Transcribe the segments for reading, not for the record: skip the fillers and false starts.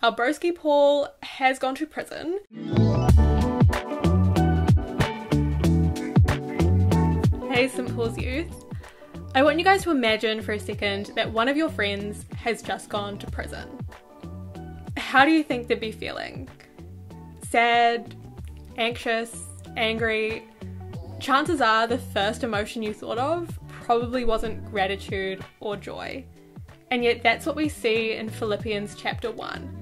Our broski Paul has gone to prison. Hey St. Paul's youth. I want you guys to imagine for a second that one of your friends has just gone to prison. How do you think they'd be feeling? Sad, anxious, angry? Chances are the first emotion you thought of probably wasn't gratitude or joy. And yet that's what we see in Philippians chapter 1.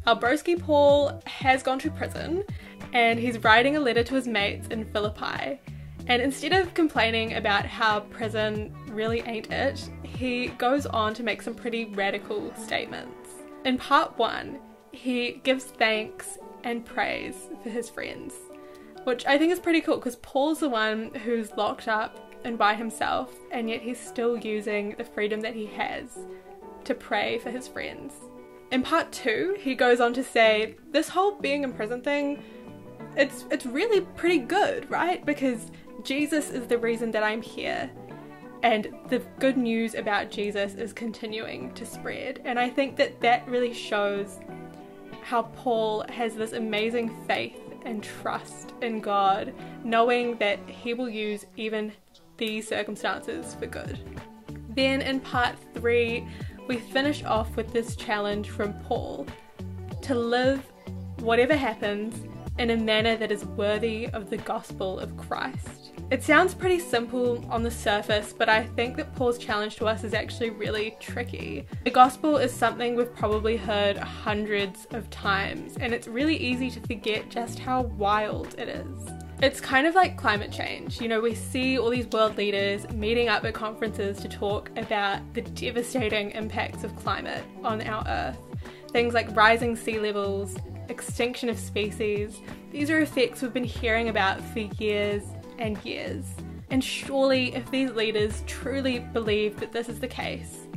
Our broski Paul has gone to prison and he's writing a letter to his mates in Philippi. And instead of complaining about how prison really ain't it, he goes on to make some pretty radical statements. In part 1, he gives thanks and praise for his friends, which I think is pretty cool because Paul's the one who's locked up and by himself, and yet he's still using the freedom that he has to pray for his friends. In part 2, he goes on to say, this whole being in prison thing, it's really pretty good, right? Because Jesus is the reason that I'm here, and the good news about Jesus is continuing to spread. And I think that that really shows how Paul has this amazing faith and trust in God, knowing that he will use even these circumstances for good. Then in part 3, we finish off with this challenge from Paul to live whatever happens in a manner that is worthy of the gospel of Christ. It sounds pretty simple on the surface, but I think that Paul's challenge to us is actually really tricky. The gospel is something we've probably heard hundreds of times, and it's really easy to forget just how wild it is. It's kind of like climate change. You know, we see all these world leaders meeting up at conferences to talk about the devastating impacts of climate on our Earth. Things like rising sea levels, extinction of species. These are effects we've been hearing about for years and years. And surely if these leaders truly believe that this is the case,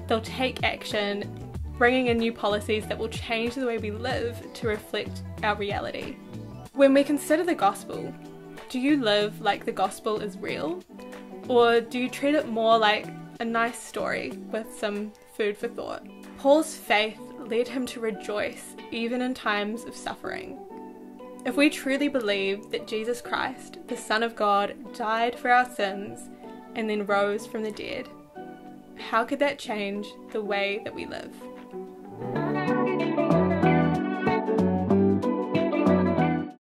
they'll take action, bringing in new policies that will change the way we live to reflect our reality. When we consider the gospel, do you live like the gospel is real? Or do you treat it more like a nice story with some food for thought? Paul's faith led him to rejoice even in times of suffering. If we truly believe that Jesus Christ, the Son of God, died for our sins and then rose from the dead, how could that change the way that we live?